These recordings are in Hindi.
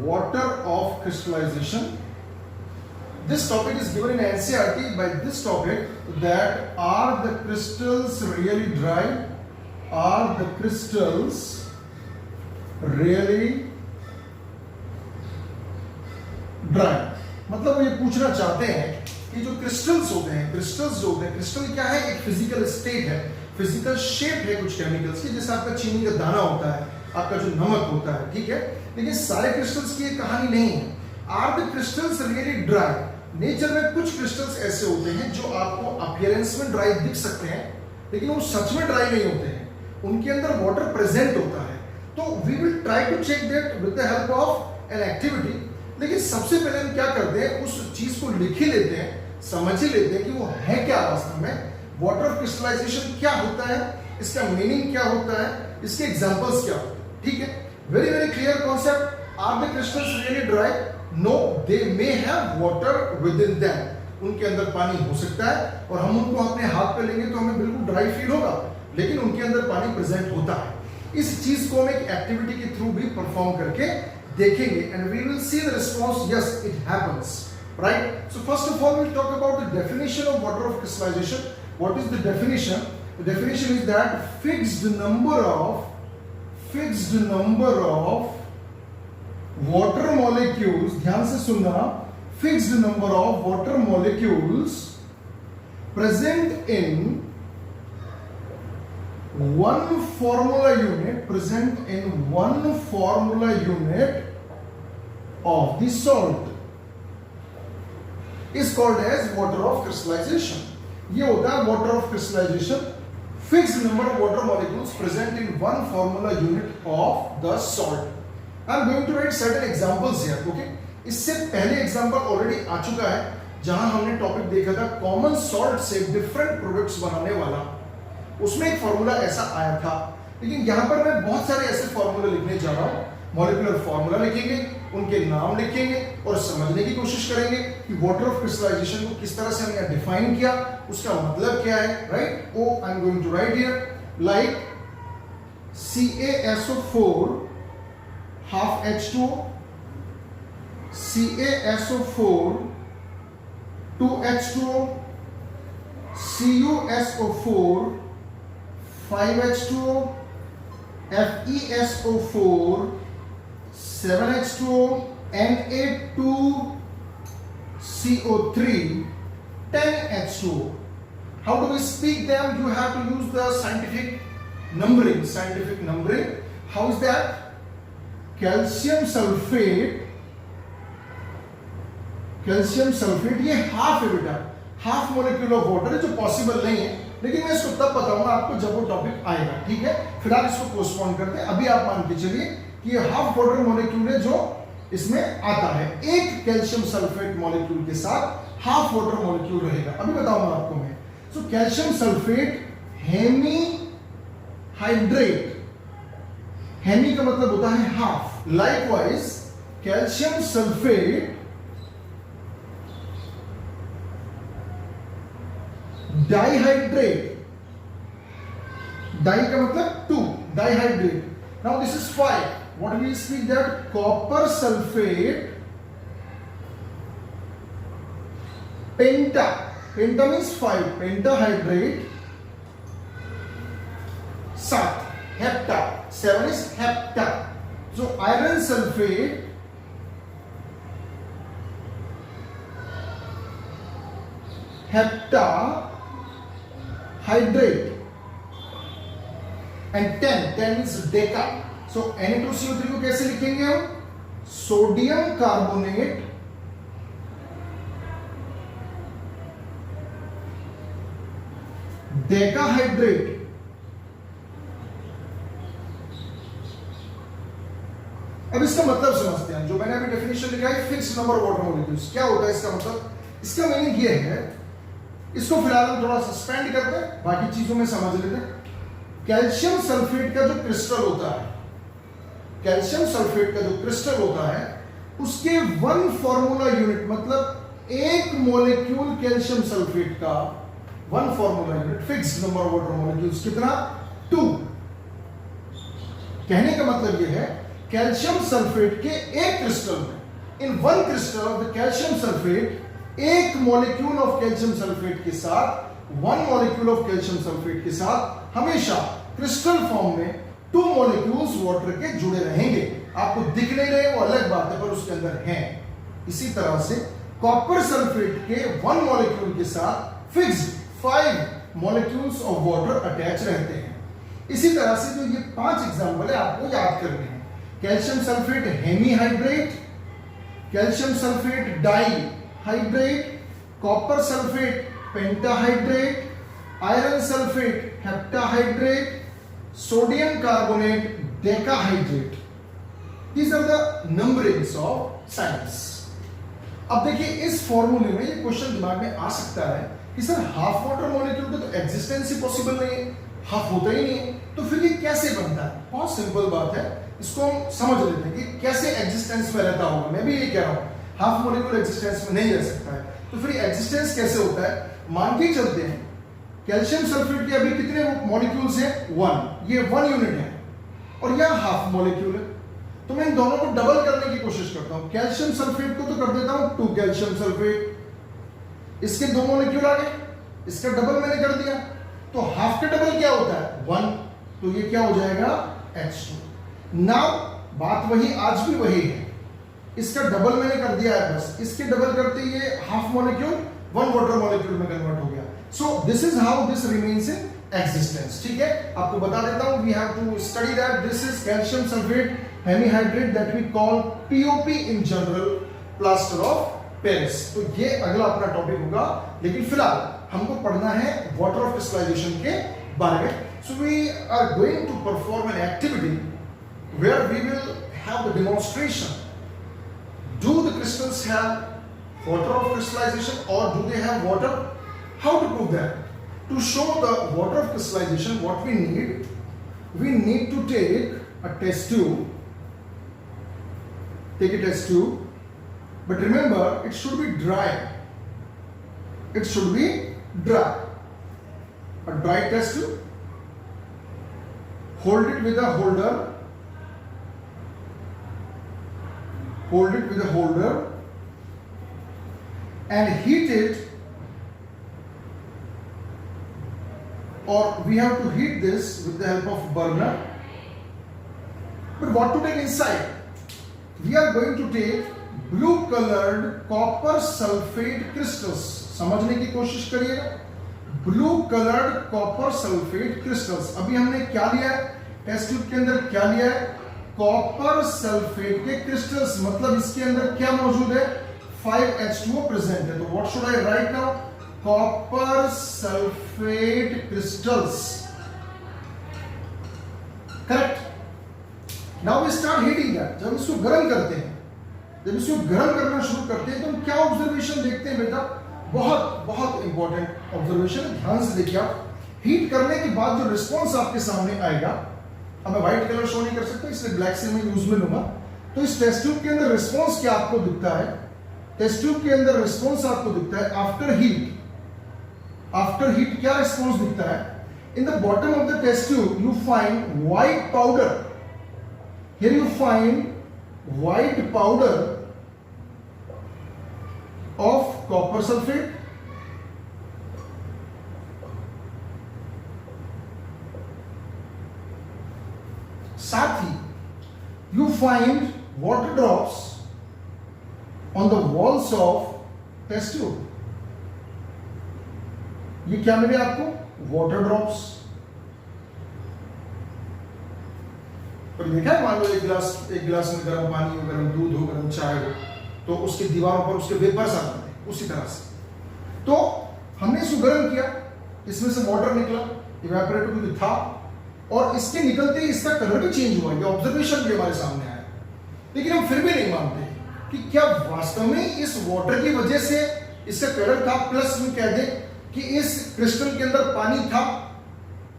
water of crystallization. This topic is given in NCERT. By this topic, that are the crystals really dry? Are the crystals really dry? मतलब वो ये पूछना चाहते हैं कि जो क्रिस्टल्स होते हैं, क्रिस्टल क्या है? एक फिजिकल स्टेट है, फिजिकल शेप है कुछ केमिकल्स की, जैसे आपका चीनी का दाना होता है, आपका जो नमक होता है, ठीक है। लेकिन सारे क्रिस्टल्स की ये कहानी नहीं है। Are the crystals really dry? Nature में कुछ क्रिस्टल्स ऐसे होते हैं जो आपको अपीयरेंस में ड्राई दिख सकते हैं, लेकिन वो सच में ड्राई नहीं होते हैं, उनके अंदर वाटर प्रेजेंट होता है। तो we will try to check that with the help of an activity. लेकिन सबसे पहले हम क्या करते हैं, उस चीज को लिख ही लेते हैं, समझ ही लेते हैं कि वो है क्या वास्तव में। वाटर ऑफ क्रिस्टलाइजेशन क्या होता है, इसका मीनिंग क्या होता है, इसके एग्जांपल्स क्या होते हैं, ठीक है। Very very clear concept. Are the crystals really dry? No, they may have water within them. उनके अंदर पानी हो सकता है और हम उनको अपने हाथ पे लेंगे तो हमें बिल्कुल ड्राई फील होगा, लेकिन उनके अंदर पानी प्रेजेंट होता है। इस चीज को हम एक एक्टिविटी के थ्रू भी परफॉर्म करके देखेंगे and we will see the response, yes it happens, right. So first of all we will talk about the definition of water of crystallization. What is the definition? The definition is that fixed number of water molecules, ध्यान से सुनना, fixed number of water molecules present in one formula unit of the salt is called as water of crystallization. ये होता है water of crystallization, fixed number of water molecules present in one formula unit of the salt. I am going to write certain examples here, okay? इससे पहले एग्जाम्पल ऑलरेडी आ चुका है जहां हमने टॉपिक देखा था कॉमन सॉल्ट से डिफरेंट प्रोडक्ट्स बनाने वाला, उसमें एक फॉर्मूला ऐसा आया था। लेकिन यहां पर मैं बहुत सारे ऐसे फॉर्मूला लिखने जा रहा हूं। मॉलिक्यूलर फॉर्मूला लिखेंगे, उनके नाम लिखेंगे और समझने की कोशिश करेंगे कि वाटर ऑफ क्रिस्टलाइजेशन को किस तरह से हमने डिफाइन किया, उसका मतलब क्या है, right. Oh I am going to write here like CaSO4 half H2O, CaSO4 2H2O, CuSO4 5H2O, FeSO4 7H2O, Na2CO3 10H2O. How do we speak them? You have to use the scientific numbering. How is that? Calcium sulfate ये हाफ है बेटा, हाफ मॉलिक्यूल ऑफ वाटर है, जो पॉसिबल नहीं है, लेकिन मैं इसको तब बताऊंगा आपको जब वो टॉपिक आएगा, ठीक है। फिलहाल इसको पोस्टपोन करते हैं। अभी आप मान के चलिए कि ये हाफ वाटर मॉलिक्यूल है जो इसमें आता है, एक कैल्शियम सल्फेट मॉलिक्यूल के साथ हाफ वाटर मॉलिक्यूल रहेगा। अभी बताऊंगा आपको मैं। So calcium sulphate hemi hydrate, hemi का मतलब होता है half. Likewise calcium sulphate dihydrate, di का मतलब two, dihydrate. Now this is 5. What we speak that? Copper sulphate penta, penta means 5, pentahydrate 7, hepta 7 is hepta. So iron sulfate hepta hydrate and 10 is deca. So Na2CO3 को कैसे लिखेंगे हम? Sodium carbonate decahydrate. अब इसका मतलब समझते हैं। जो मैंने अभी डेफिनेशन लिखा है फिक्स्ड नंबर वाटर मॉलिक्यूल्स, क्या होता है इसका मतलब? इसका मीनिंग ये है, इसको फिलहाल हम थोड़ा सस्पेंड करते हैं, बाकी चीजों में समझ लेते हैं। कैल्शियम सल्फेट का जो क्रिस्टल होता है, कैल्शियम सल्फेट का जो क्रिस्टल होता है, उसके वन फॉर्मूला यूनिट, मतलब एक मॉलिक्यूल कैल्शियम सल्फेट का one formula unit fixed number of water molecules कितना? 2। कहने का मतलब यह है कैल्शियम सल्फेट के एक क्रिस्टल में, in one crystal of the calcium sulphate, एक मॉलिक्यूल ऑफ कैल्शियम सल्फेट के साथ, one molecule of calcium sulphate के साथ हमेशा क्रिस्टल फॉर्म में 2 मॉलिक्यूल्स वाटर के जुड़े रहेंगे। आपको दिख नहीं रहे वो अलग बात है, पर उसके अंदर हैं। इसी तरह से कॉपर सल्फेट के 1 मॉलिक्यूल के साथ fixed 5 molecules of water attach रहते हैं। इसी तरह से जो ये 5 एग्जांपल है आपको याद करने हैं। Calcium sulphate hemihydrate, calcium sulphate dihydrate, copper sulphate pentahydrate, iron sulphate heptahydrate, sodium carbonate decahydrate. These are the numberings of science. अब देखिए इस फॉर्मूले में ये क्वेश्चन दिमाग में आ सकता है कि सर हाफ वाटर मॉलिक्यूल का तो एग्जिस्टेंस ही पॉसिबल नहीं है, हाफ होता ही नहीं है, तो फिर ये कैसे बनता है? बहुत सिंपल बात है, इसको हम समझ लेते हैं कि कैसे एग्जिस्टेंस में रहता होगा। मैं भी ये कह रहा हूँ हाफ मॉलिक्यूल एग्जिस्टेंस में नहीं रह सकता है, तो फिर एग्जिस्टेंस कैसे होता है? मान के चलते हैं कैल्शियम सल्फेट के अभी कितने मॉलिक्यूल्स हैं? 1, ये 1 यूनिट है और यह हाफ मॉलिक्यूल है, तो मैं इन दोनों को डबल करने की कोशिश करता हूं। कैल्शियम सल्फेट को तो कर देता हूं 2 कैल्शियम सल्फेट, इसके 2 मॉलिक्यूल आ गए, इसका डबल मैंने कर दिया, तो हाफ का डबल क्या होता है? 1, तो ये क्या हो जाएगा? H2। नाउ बात वही, आज भी वही है, इसका डबल मैंने कर दिया है, बस इसके डबल करते ये हाफ मॉलिक्यूल 1 वाटर मॉलिक्यूल में कन्वर्ट हो गया। So this is how this remains in existence. ठीक है, आपको बता देता हूं, we have to study that this is calcium sulphate hemihydrate that we call POP in general, plaster of Paris. तो ये अगला अपना टॉपिक होगा, लेकिन फिलहाल हमको पढ़ना है वाटर ऑफ क्रिस्टलाइजेशन के बारे में। So we are going to perform an activity where we will have the demonstration. Do the crystals have water of crystallization or do they have water? How to prove that? To show the water of crystallization, what we need to take a test tube. Take a test tube, but remember it should be dry. It should be dry. A dry test tube. Hold it with a holder. Hold it with a holder and heat it, or we have to heat this with the help of burner. But what to take inside? We are going to take blue colored copper sulfate crystals. समझने की कोशिश करिएगा, blue coloured copper sulphate crystals. अभी हमने क्या लिया है टेस्ट ट्यूब के अंदर? क्या लिया है? कॉपर सल्फेट के क्रिस्टल्स, मतलब इसके अंदर क्या मौजूद है? 5H2O प्रेजेंट है। तो what should I write now? Copper sulphate crystals. Correct. Now we start heating that. जब इसको गर्म करते हैं, जब इसको गर्म करना शुरू करते हैं, तो हम क्या ऑब्जर्वेशन देखते हैं बेटा? बहुत बहुत इंपॉर्टेंट ऑब्जर्वेशन है, ध्यान से देखिए आप। हीट करने के बाद जो रिस्पॉन्स आपके सामने आएगा, अब मैं व्हाइट कलर शो नहीं कर सकता, इसलिए ब्लैक से मैं यूज में लूंगा। तो इस टेस्ट ट्यूब के अंदर रिस्पॉन्स क्या आपको दिखता है? टेस्ट ट्यूब के अंदर रिस्पॉन्स आपको दिखता है आफ्टर हीट। आफ्टर हीट क्या रिस्पॉन्स दिखता है? In the bottom of the test tube you find white powder. Here you find white powder of copper sulphate, साथ ही you find water drops on the walls of test tube. ये क्या मिले आपको? Water drops. पर देखा है, मान लो एक गिलास में गर्म पानी हो, गर्म दूध हो, गर्म चाय हो, तो उसके दीवारों पर उसके वेपर्स आ जाते हैं, उसी तरह से। तो हमने इसको गर्म किया, इसमें से वाटर निकला, इवेपोरेटर भी था, और इसके निकलते ही इसका कलर भी चेंज हुआ। ये ऑब्जर्वेशन भी हमारे सामने आया, लेकिन हम फिर भी नहीं मानते कि क्या वास्तव में इस वाटर की वजह से इसका कलर था, प्लस में कह दे कि इस क्रिस्टल के अंदर पानी था।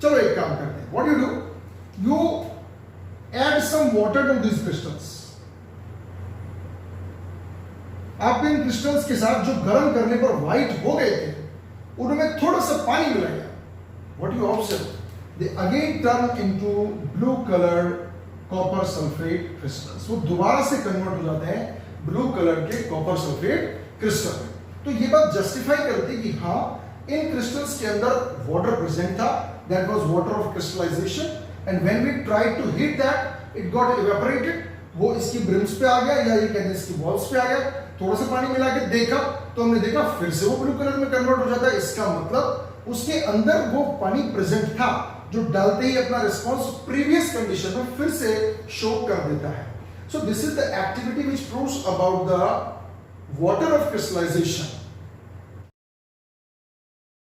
चलो एक काम करते हैं, what you do, you add some water to this crystals. आप इन क्रिस्टल्स के साथ जो गर्म करने पर व्हाइट हो गए थे, उनमें थोड़ा सा पानी मिलाया। What you observe, they again turn into blue colored copper sulphate crystals, वो दोबारा से कन्वर्ट हो जाते हैं ब्लू कलर के कॉपर सल्फेट क्रिस्टल में। तो ये बात जस्टिफाई करती कि हाँ, इन क्रिस्टल्स के अंदर वाटर प्रेजेंट था, that was water of crystallization, and when we tried to heat that it got evaporated, वो इसकी ब्रिम्स पे आ गया या ये कहते हैं इसकी वॉल्स पे आ गया। थोड़ा सा पानी मिला के देखा तो हमने देखा फिर से वो ब्लू कलर में कन्वर्ट हो जाता है। इसका मतलब उसके अंदर वो पानी प्रेजेंट था जो डालते ही अपना रिस्पॉन्स प्रीवियस कंडीशन में फिर से शो कर देता है। So this is the activity which proves about the water of crystallisation.